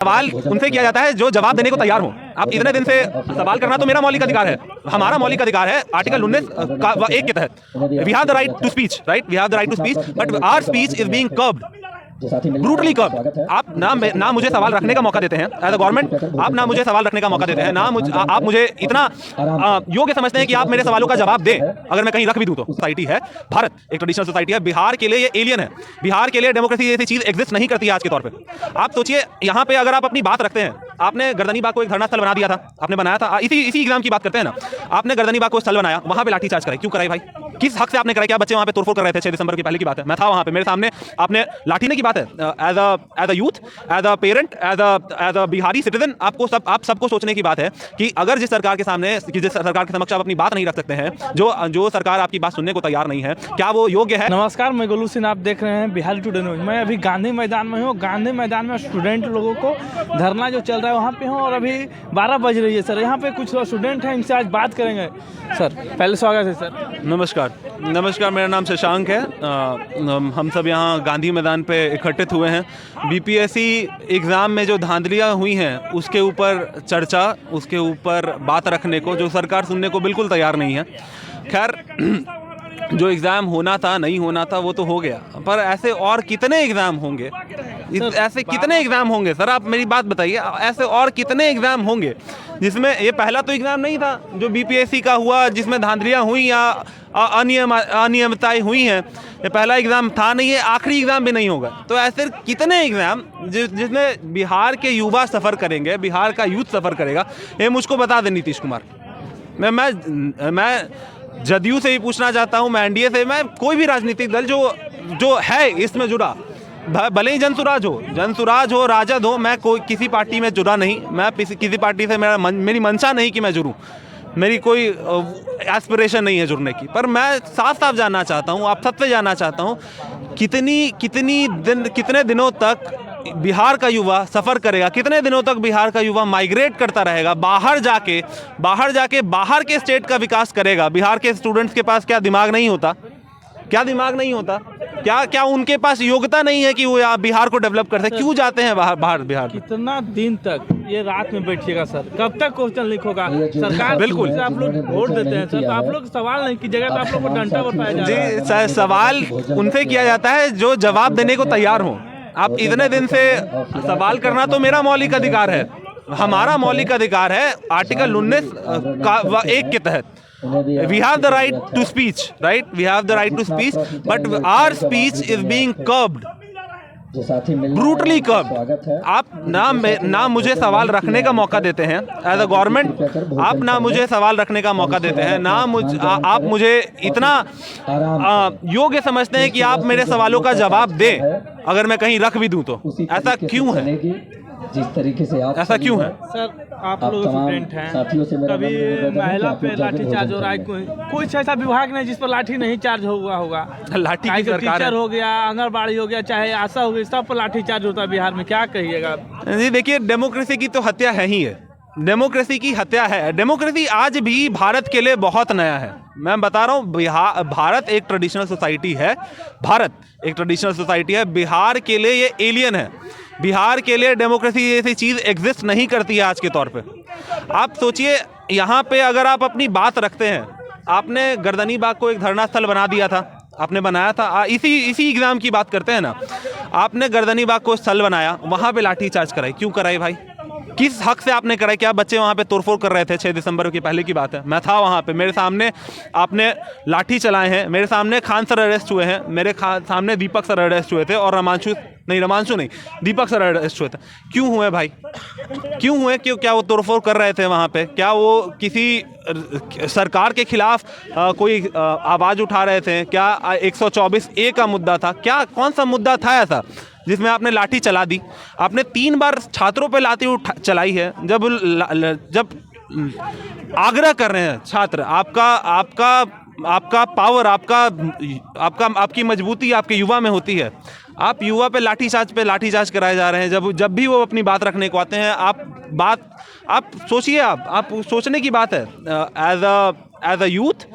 सवाल उनसे किया जाता है जो जवाब देने को तैयार हो। आप इतने दिन से सवाल करना तो मेरा मौलिक अधिकार है, हमारा मौलिक अधिकार है आर्टिकल 19 का 1 के तहत। We have the right to speech, right, we have the right to speech, but our speech is being curbed, brutally curbed. आप ना मुझे सवाल रखने का मौका देते हैं एज अ गवर्नमेंट, आप ना मुझे सवाल रखने का मौका देते हैं, आप मुझे इतना योग्य समझते हैं कि आप मेरे सवालों का जवाब दें अगर मैं कहीं रख भी दूं तो। सोसाइटी है भारत, एक ट्रेडिशनल सोसाइटी है। बिहार के लिए ये एलियन है, बिहार के लिए डेमोक्रेसी जैसी चीज एग्जिस्ट नहीं करती है आज के तौर पे। आप सोचिए, यहाँ पे अगर आप अपनी बात रखते हैं, आपने गर्दनी बाग को एक धरना स्थल बना दिया था, आपने बनाया था, इसी एग्जाम की बात करते हैं ना, आपने गर्दनी बाग को स्थल बनाया, वहां पे लाठीचार्ज कराई, क्यों कराई भाई? किस हक से आपने कराई? क्या बच्चे वहां पे तोड़फोड़ कर रहे थे? 6 दिसंबर की पहले की बात है, मैं था वहां पे, मेरे सामने आपने लाठीने की बात है। As a youth, as a parent, as a Bihari citizen, आप सबको सोचने की बात है कि अगर जिस सरकार के सामने, जिस सरकार के समक्ष आप अपनी बात नहीं रख सकते हैं, जो सरकार आपकी बात सुनने को तैयार नहीं है, क्या वो योग्य है? नमस्कार, मैं गोलू सिंह, आप देख रहे हैं बिहारी टुडे न्यूज। मैं अभी गांधी मैदान में हूँ। गांधी मैदान में स्टूडेंट लोगों को धरना जो चल रहा है वहाँ पे हूँ और अभी 12 बज रही है सर। यहाँ पे कुछ स्टूडेंट हैं, इनसे आज बात करेंगे। सर पहले स्वागत है सर। नमस्कार, मेरा नाम शशांक है। हम सब यहाँ गांधी मैदान पे इकट्ठित हुए हैं। बीपीएससी एग्ज़ाम में जो धांधलियाँ हुई हैं उसके ऊपर चर्चा, उसके ऊपर बात रखने को जो सरकार सुनने को बिल्कुल तैयार नहीं है। खैर, जो एग्ज़ाम होना था, नहीं होना था, वो तो हो गया, पर ऐसे और कितने एग्ज़ाम होंगे? ऐसे कितने एग्ज़ाम होंगे सर? आप मेरी बात बताइए, ऐसे और कितने एग्ज़ाम होंगे जिसमें ये पहला तो एग्ज़ाम नहीं था जो बीपीएससी का हुआ, जिसमें धांधलियाँ हुई या अनियमितताएँ हुई हैं। ये पहला एग्ज़ाम था नहीं, ये आखिरी एग्ज़ाम भी नहीं होगा। तो ऐसे कितने एग्ज़ाम जिसमें बिहार के युवा सफ़र करेंगे, बिहार का यूथ सफ़र करेगा, ये मुझको बता दें नीतीश कुमार। मैं जदयू से भी पूछना चाहता हूँ, मैं एनडीए से, मैं कोई भी राजनीतिक दल जो है इसमें जुड़ा, भले ही जनसुराज हो, राजद हो, मैं कोई किसी पार्टी में जुड़ा नहीं। मैं किसी पार्टी से मेरी मंशा नहीं कि मैं जुड़ूं, मेरी कोई एस्पिरेशन नहीं है जुड़ने की। पर मैं साफ जानना चाहता हूँ, आप सबसे जानना चाहता हूँ, कितने दिनों तक बिहार का युवा सफ़र करेगा? कितने दिनों तक बिहार का युवा माइग्रेट करता रहेगा, बाहर जाके बाहर के स्टेट का विकास करेगा? बिहार के स्टूडेंट्स के पास क्या दिमाग नहीं होता? क्या उनके पास योग्यता नहीं है कि वो बिहार को डेवलप कर सके? क्यों जाते हैं बाहर बिहार? कितना दिन तक ये रात में बैठिएगा सर? कब तक क्वेश्चन लीक होगा? सरकार बिल्कुल, आप लोग वोट देते हैं सर, तो आप लोग सवाल नहीं कीजिएगा तो आप लोग को डंडा बताया जा रहा है। जी सर, सवाल उनसे किया जाता है जो जवाब देने को तैयार हो। आप इतने दिन से सवाल करना तो मेरा मौलिक अधिकार है, हमारा मौलिक अधिकार है आर्टिकल 19 का 1 के तहत। We have the right to speech, right? We have the right to speech, but our speech is being curbed, brutally curbed. आप ना मुझे सवाल रखने का मौका देते हैं एज अ गवर्नमेंट, आप ना मुझे सवाल रखने का मौका देते हैं, आप मुझे इतना योग्य समझते हैं कि आप मेरे सवालों का जवाब दें अगर मैं कहीं रख भी दूं तो। ऐसा क्यों है? जिस तरीके से आप ऐसा क्यों है सर? आप लोग स्टूडेंट हैं, कभी महिला पे लाठी चार्ज हो रहा है, कोई ऐसा विभाग नहीं जिस पर लाठी नहीं चार्ज हुआ होगा। लाठी की सरकार टीचर हो गया, आंगनबाड़ी हो गया, चाहे आशा हो गई, सब पर लाठी चार्ज होता है बिहार में। क्या कहिएगा? जी देखिए, डेमोक्रेसी की तो हत्या है ही है, डेमोक्रेसी की हत्या है। डेमोक्रेसी आज भी भारत के लिए बहुत नया है। मैं बता रहा हूँ, भारत एक ट्रेडिशनल सोसाइटी है, बिहार के लिए ये एलियन है। बिहार के लिए डेमोक्रेसी जैसी चीज़ एग्जिस्ट नहीं करती है आज के तौर पे। आप सोचिए, यहाँ पे अगर आप अपनी बात रखते हैं, आपने गर्दनी बाग को एक धरना स्थल बना दिया था, आपने बनाया था, इसी एग्ज़ाम की बात करते हैं ना, आपने गर्दनी बाग को स्थल बनाया, वहाँ पे लाठीचार्ज कराई, क्यों कराई भाई? किस हक से आपने कराई? क्या बच्चे वहाँ पे तोड़फोड़ कर रहे थे? 6 दिसंबर की पहले की बात है, मैं था वहाँ पे, मेरे सामने आपने लाठी चलाए हैं, मेरे सामने खान सर अरेस्ट हुए हैं, मेरे सामने दीपक सर अरेस्ट हुए थे और रमांशु नहीं, दीपक सर अरेस्ट हुए थे। क्यों हुए भाई? क्यों हुए? क्या वो तोड़फोड़ कर रहे थे वहाँ पे? क्या वो किसी सरकार के खिलाफ कोई आवाज़ उठा रहे थे? क्या 124A का मुद्दा था? क्या कौन सा मुद्दा था ऐसा जिसमें आपने लाठी चला दी? आपने 3 बार छात्रों पे लाठी चलाई है। जब आग्रह कर रहे हैं छात्र, आपका पावर, आपकी मजबूती आपके युवा में होती है, आप युवा पे लाठीचार्ज कराए जा रहे हैं। जब भी वो अपनी बात रखने को आते हैं, आप सोचिए, आप सोचने की बात है। As a youth,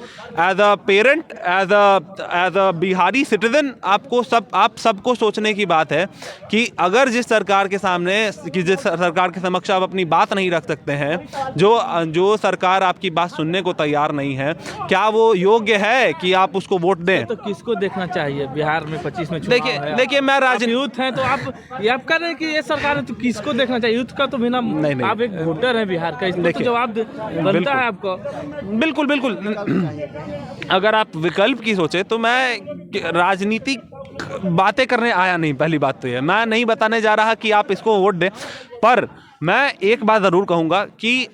as a parent, as a Bihari citizen, आप सबको सोचने की बात है कि अगर जिस सरकार के सामने, कि जिस सरकार के समक्ष आप अपनी बात नहीं रख सकते हैं, जो सरकार आपकी बात सुनने को तैयार नहीं है, क्या वो योग्य है कि आप उसको वोट दें? तो किसको देखना चाहिए बिहार में 25 में चुनाव है? देखिए मैं यूथ हैं तो आप ये आप कह रहे हैं कि ये सरकार है तो किसको देखना चाहिए? यूथ का तो बिना, नहीं। आप एक वोटर हैं बिहार का, इसमें तो जवाब बनता है आपको। बिल्कुल बिल्कुल। अगर आप विकल्प की सोचे तो मैं राजनीतिक बातें करने आया नहीं। पहली बात तो ये, मैं नहीं बताने जा रहा कि आप इसको वोट दें, पर मैं एक बात ज़रूर कहूँगा कि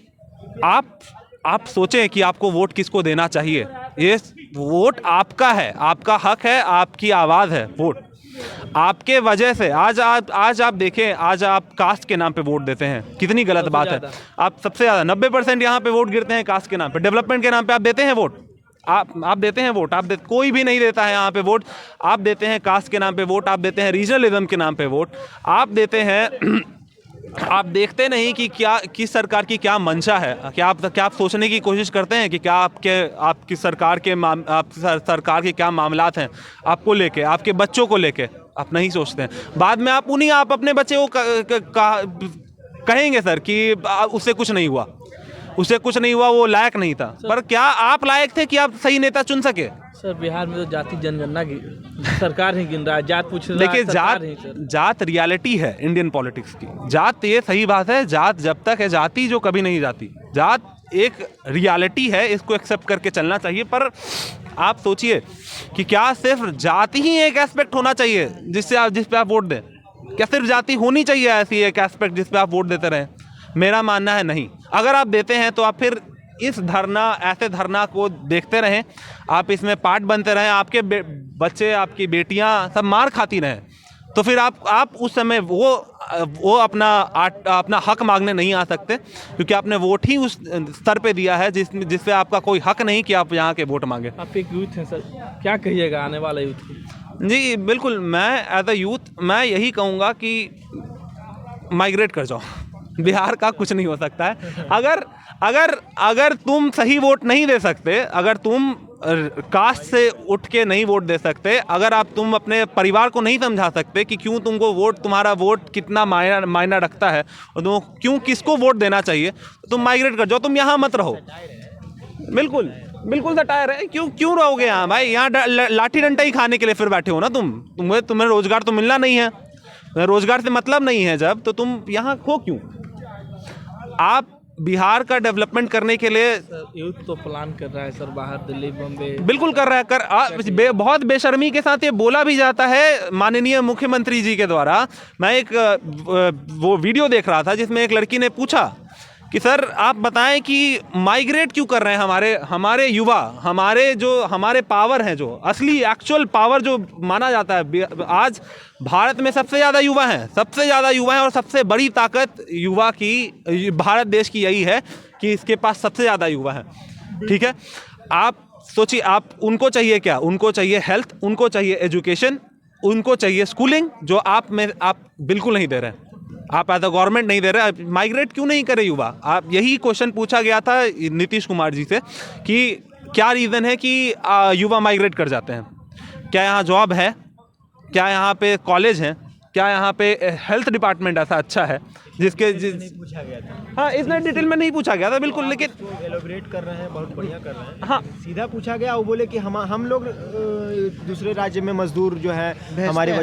आप सोचें कि आपको वोट किसको देना चाहिए। ये वोट आपका है, आपका हक है, आपकी आवाज़ है वोट। आपके वजह से आज आप देखें, आज आप कास्ट के नाम पे वोट देते हैं, कितनी गलत बात है। आप सबसे ज़्यादा 90% यहाँ पे वोट गिरते हैं कास्ट के नाम पे। डेवलपमेंट के नाम पे आप देते हैं वोट, आप देते हैं वोट, कोई भी नहीं देता है यहाँ पे वोट। आप देते हैं कास्ट के नाम पे वोट, आप देते हैं रीजनलिज्म के नाम पे वोट, आप देते हैं आप देखते नहीं कि किस सरकार की क्या मंशा है। क्या आप सोचने की कोशिश करते हैं कि क्या आपकी सरकार के क्या मामलात हैं आपको लेके, आपके बच्चों को लेके? आप नहीं सोचते हैं। बाद में आप अपने बच्चे को कहेंगे सर कि उससे कुछ नहीं हुआ, वो लायक नहीं था। पर क्या आप लायक थे कि आप सही नेता चुन सके? सर बिहार में तो जाति जनगणना की सरकार ही गिन रहा है, जात पूछ रहा है। देखिए जात रियलिटी है इंडियन पॉलिटिक्स की। जात, ये सही बात है, जात जब तक है, जाति जो कभी नहीं जाती। जात एक रियलिटी है, इसको एक्सेप्ट करके चलना चाहिए। पर आप सोचिए कि क्या सिर्फ जाति ही एक एस्पेक्ट होना चाहिए जिस पे आप वोट दें? क्या सिर्फ जाति होनी चाहिए ऐसी एक एस्पेक्ट जिस पे आप वोट देते रहें? मेरा मानना है नहीं। अगर आप देते हैं तो आप फिर ऐसे धरना को देखते रहें, आप इसमें पार्ट बनते रहें, आपके बच्चे, आपकी बेटियां सब मार खाती रहें, तो फिर आप उस समय वो अपना हक मांगने नहीं आ सकते, क्योंकि आपने वोट ही उस स्तर पे दिया है जिसपे आपका कोई हक नहीं कि आप यहाँ के वोट मांगे। आप एक यूथ हैं सर, क्या कहिएगा आने वाले यूथ को? जी बिल्कुल, मैं एज अ यूथ मैं यही कहूँगा कि माइग्रेट कर जाओ। बिहार का कुछ नहीं हो सकता है। अगर तुम सही वोट नहीं दे सकते, अगर तुम कास्ट से उठ के नहीं वोट दे सकते, अगर तुम अपने परिवार को नहीं समझा सकते कि क्यों तुम्हारा वोट कितना मायना रखता है और तुम क्यों किसको वोट देना चाहिए, तो तुम माइग्रेट कर जाओ, तुम यहाँ मत रहो। बिल्कुल सटायर है। क्यों रहोगे यहाँ भाई? यहाँ लाठी डंडा ही खाने के लिए फिर बैठे हो ना तुम्हें रोजगार तो मिलना नहीं है, रोजगार से मतलब नहीं है जब, तो तुम यहाँ हो क्यों? आप बिहार का डेवलपमेंट करने के लिए यूथ तो प्लान कर रहा है सर, बाहर दिल्ली बम्बे बिल्कुल कर रहा है। बहुत बेशर्मी के साथ ये बोला भी जाता है माननीय मुख्यमंत्री जी के द्वारा। मैं एक वो वीडियो देख रहा था जिसमें एक लड़की ने पूछा कि सर आप बताएं कि माइग्रेट क्यों कर रहे हैं हमारे युवा, हमारे पावर हैं, जो असली एक्चुअल पावर जो माना जाता है। आज भारत में सबसे ज़्यादा युवा हैं और सबसे बड़ी ताकत युवा की भारत देश की यही है कि इसके पास सबसे ज़्यादा युवा हैं। ठीक है, आप सोचिए, आप उनको चाहिए क्या? उनको चाहिए हेल्थ, उनको चाहिए एजुकेशन, उनको चाहिए स्कूलिंग, जो आप बिल्कुल नहीं दे रहे हैं। आप एज अ गवर्नमेंट नहीं दे रहे। माइग्रेट क्यों नहीं करे युवा? आप यही क्वेश्चन पूछा गया था नीतीश कुमार जी से कि क्या रीज़न है कि युवा माइग्रेट कर जाते हैं? क्या यहाँ जॉब है? क्या यहाँ पे कॉलेज हैं? क्या यहाँ पे हेल्थ डिपार्टमेंट ऐसा अच्छा है नहीं पूछा गया था। हाँ, इतना डिटेल में नहीं पूछा गया था बिल्कुल, लेकिन एलोबरेट कर रहे हैं, बहुत बढ़िया कर रहे हैं। हाँ, सीधा पूछा गया, वो बोले कि हम लोग दूसरे राज्य में मजदूर जो है हमारे